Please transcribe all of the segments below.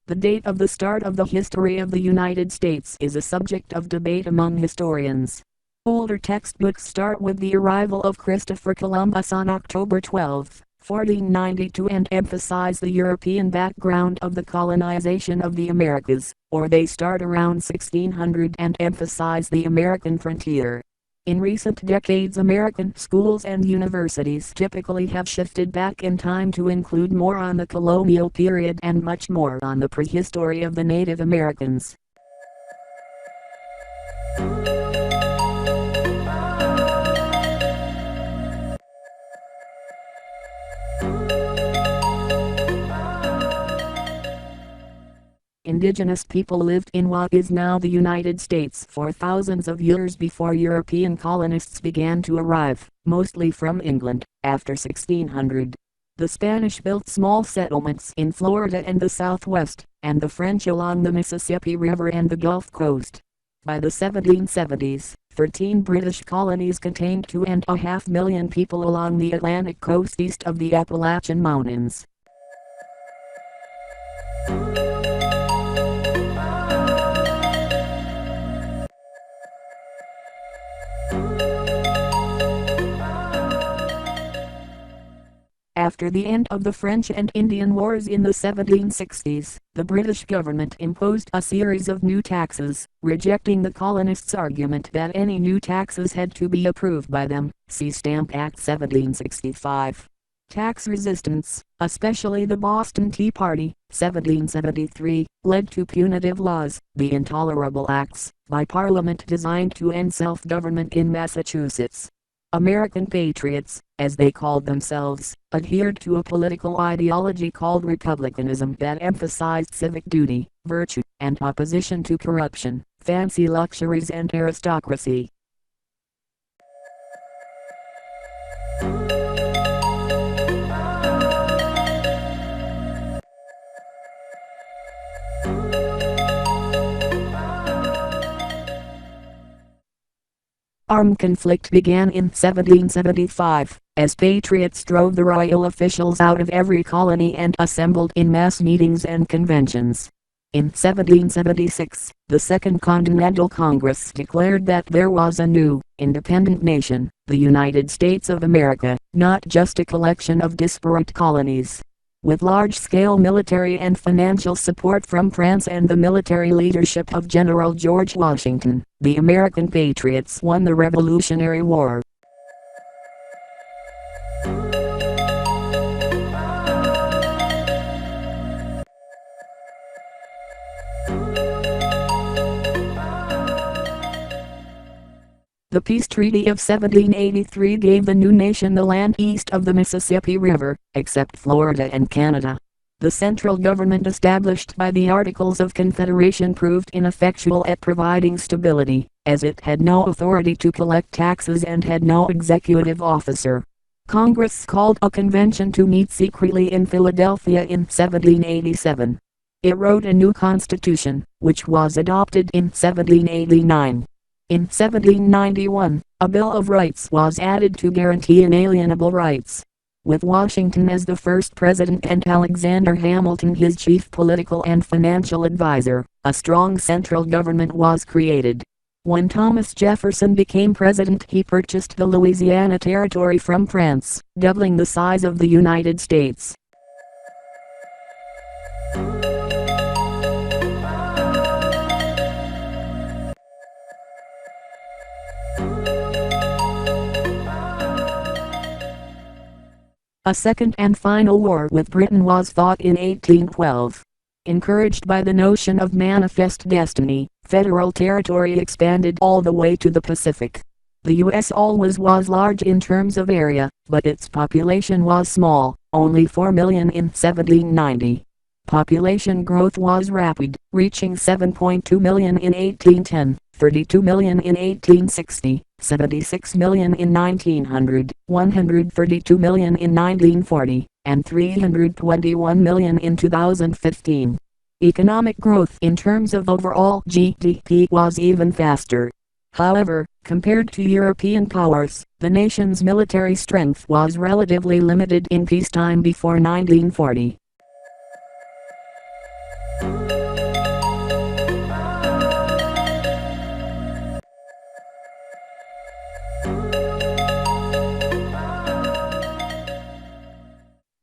The date of the start of the history of the United States is a subject of debate among historians. Older textbooks start with the arrival of Christopher Columbus on October 12, 1492 and emphasize the European background of the colonization of the Americas, or they start around 1600 and emphasize the American frontier. In recent decades, American schools and universities typically have shifted back in time to include more on the colonial period and much more on the prehistory of the Native Americans. Indigenous people lived in what is now the United States for thousands of years before European colonists began to arrive, mostly from England, after 1600. The Spanish built small settlements in Florida and the Southwest, and the French along the Mississippi River and the Gulf Coast. By the 1770s, 13 British colonies contained 2.5 million people along the Atlantic coast east of the Appalachian Mountains. After the end of the French and Indian Wars in the 1760s, the British government imposed a series of new taxes, rejecting the colonists' argument that any new taxes had to be approved by them. See Stamp Act 1765. Tax resistance, especially the Boston Tea Party, 1773, led to punitive laws, the Intolerable Acts, by Parliament designed to end self-government in Massachusetts. American patriots, as they called themselves, adhered to a political ideology called republicanism that emphasized civic duty, virtue, and opposition to corruption, fancy luxuries and aristocracy. Armed conflict began in 1775, as patriots drove the royal officials out of every colony and assembled in mass meetings and conventions. In 1776, the Second Continental Congress declared that there was a new, independent nation, the United States of America, not just a collection of disparate colonies. With large-scale military and financial support from France and the military leadership of General George Washington, the American patriots won the Revolutionary War. The Peace Treaty of 1783 gave the new nation the land east of the Mississippi River, except Florida and Canada. The central government established by the Articles of Confederation proved ineffectual at providing stability, as it had no authority to collect taxes and had no executive officer. Congress called a convention to meet secretly in Philadelphia in 1787. It wrote a new constitution, which was adopted in 1789. In 1791, a Bill of Rights was added to guarantee inalienable rights. With Washington as the first president and Alexander Hamilton his chief political and financial advisor, a strong central government was created. When Thomas Jefferson became president, he purchased the Louisiana Territory from France, doubling the size of the United States. A second and final war with Britain was fought in 1812. Encouraged by the notion of manifest destiny, federal territory expanded all the way to the Pacific. The U.S. always was large in terms of area, but its population was small, only 4 million in 1790. Population growth was rapid, reaching 7.2 million in 1810, 32 million in 1860, 76 million in 1900, 132 million in 1940, and 321 million in 2015. Economic growth in terms of overall GDP was even faster. However, compared to European powers, the nation's military strength was relatively limited in peacetime before 1940.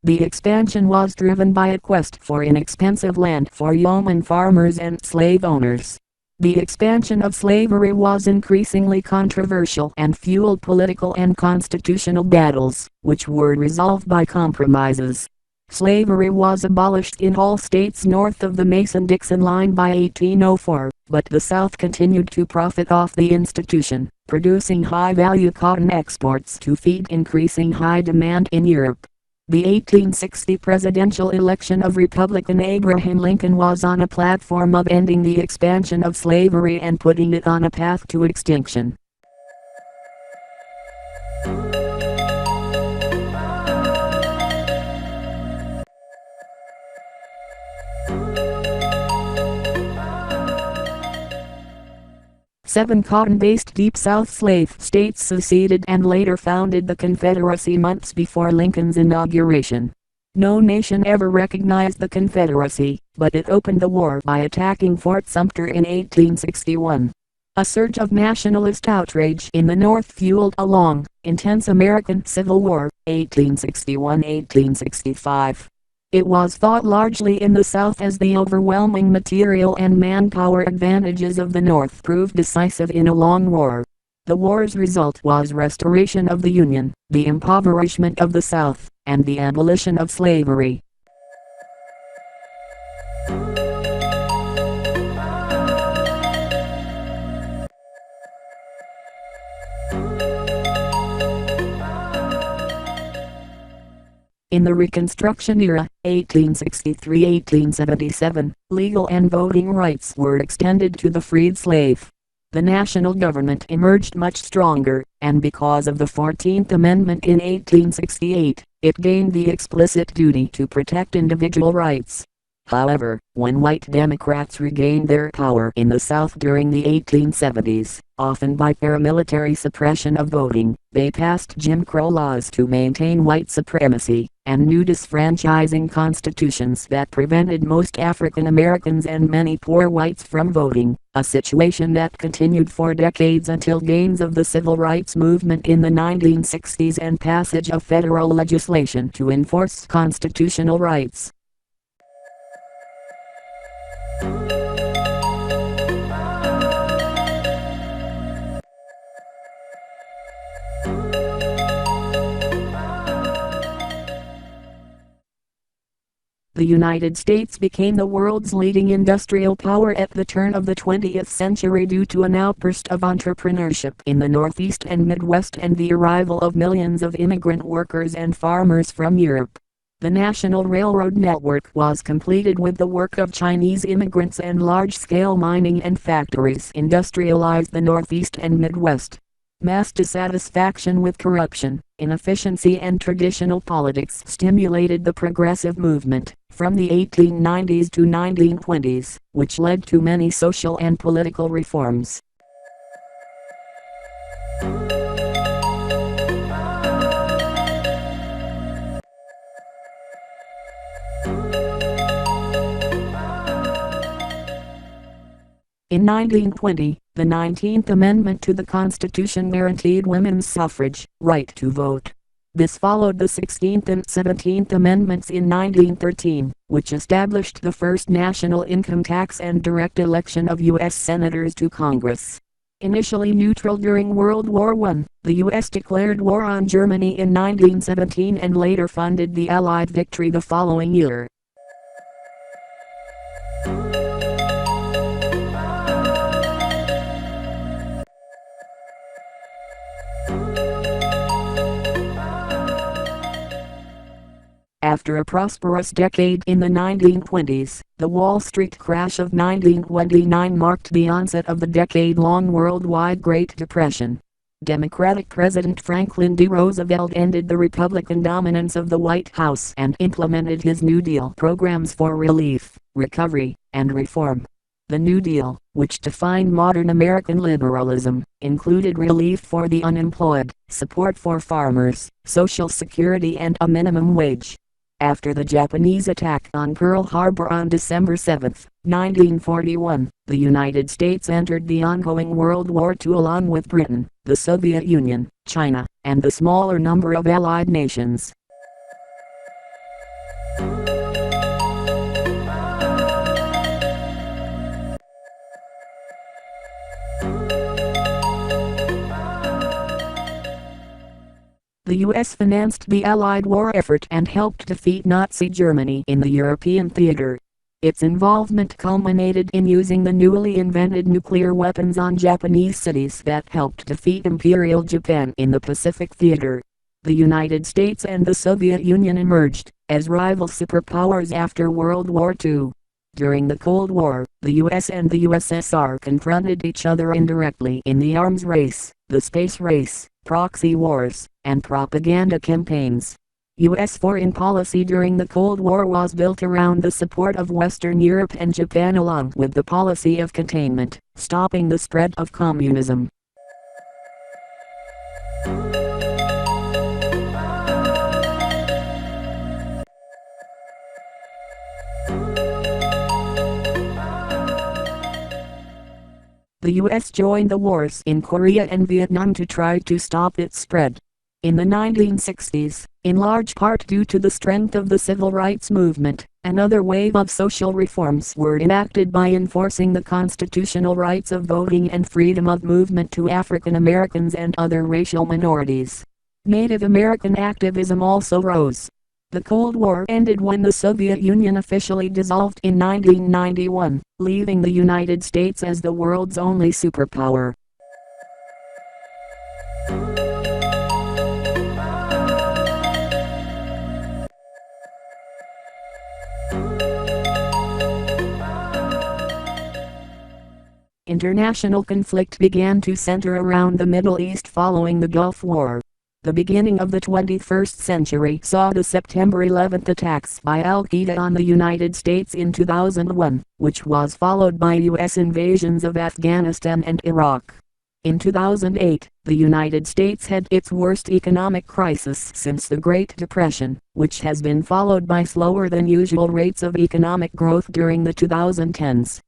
The expansion was driven by a quest for inexpensive land for yeoman farmers and slave owners. The expansion of slavery was increasingly controversial and fueled political and constitutional battles, which were resolved by compromises. Slavery was abolished in all states north of the Mason-Dixon line by 1804, but the South continued to profit off the institution, producing high-value cotton exports to feed increasing high demand in Europe. The 1860 presidential election of Republican Abraham Lincoln was on a platform of ending the expansion of slavery and putting it on a path to extinction. Seven cotton-based Deep South slave states seceded and later founded the Confederacy months before Lincoln's inauguration. No nation ever recognized the Confederacy, but it opened the war by attacking Fort Sumter in 1861. A surge of nationalist outrage in the North fueled a long, intense American Civil War, 1861-1865. It was fought largely in the South as the overwhelming material and manpower advantages of the North proved decisive in a long war. The war's result was restoration of the Union, the impoverishment of the South, and the abolition of slavery. In the Reconstruction era, 1863-1877, legal and voting rights were extended to the freed slave. The national government emerged much stronger, and because of the 14th Amendment in 1868, it gained the explicit duty to protect individual rights. However, when white Democrats regained their power in the South during the 1870s, often by paramilitary suppression of voting, they passed Jim Crow laws to maintain white supremacy, and new disfranchising constitutions that prevented most African Americans and many poor whites from voting, a situation that continued for decades until gains of the civil rights movement in the 1960s and passage of federal legislation to enforce constitutional rights. The United States became the world's leading industrial power at the turn of the 20th century due to an outburst of entrepreneurship in the Northeast and Midwest and the arrival of millions of immigrant workers and farmers from Europe. The national railroad network was completed with the work of Chinese immigrants, and large-scale mining and factories industrialized the Northeast and Midwest. Mass dissatisfaction with corruption, inefficiency and traditional politics stimulated the progressive movement from the 1890s to 1920s, which led to many social and political reforms. In 1920, the 19th Amendment to the Constitution guaranteed women's suffrage right to vote. This followed the 16th and 17th Amendments in 1913, which established the first national income tax and direct election of U.S. senators to Congress. Initially neutral during World War I, the U.S. declared war on Germany in 1917 and later funded the Allied victory the following year. After a prosperous decade in the 1920s, the Wall Street crash of 1929 marked the onset of the decade-long worldwide Great Depression. Democratic President Franklin D. Roosevelt ended the Republican dominance of the White House and implemented his New Deal programs for relief, recovery, and reform. The New Deal, which defined modern American liberalism, included relief for the unemployed, support for farmers, Social Security and a minimum wage. After the Japanese attack on Pearl Harbor on December 7, 1941, the United States entered the ongoing World War II along with Britain, the Soviet Union, China, and the smaller number of Allied nations. The U.S. financed the Allied war effort and helped defeat Nazi Germany in the European theater. Its involvement culminated in using the newly invented nuclear weapons on Japanese cities that helped defeat Imperial Japan in the Pacific theater. The United States and the Soviet Union emerged as rival superpowers after World War II. During the Cold War, the U.S. and the USSR confronted each other indirectly in the arms race, the space race, proxy wars, and propaganda campaigns. U.S. foreign policy during the Cold War was built around the support of Western Europe and Japan along with the policy of containment, stopping the spread of communism. The U.S. joined the wars in Korea and Vietnam to try to stop its spread. In the 1960s, in large part due to the strength of the civil rights movement, another wave of social reforms were enacted by enforcing the constitutional rights of voting and freedom of movement to African Americans and other racial minorities. Native American activism also rose. The Cold War ended when the Soviet Union officially dissolved in 1991, leaving the United States as the world's only superpower. International conflict began to center around the Middle East following the Gulf War. The beginning of the 21st century saw the September 11 attacks by Al-Qaeda on the United States in 2001, which was followed by U.S. invasions of Afghanistan and Iraq. In 2008, the United States had its worst economic crisis since the Great Depression, which has been followed by slower than usual rates of economic growth during the 2010s.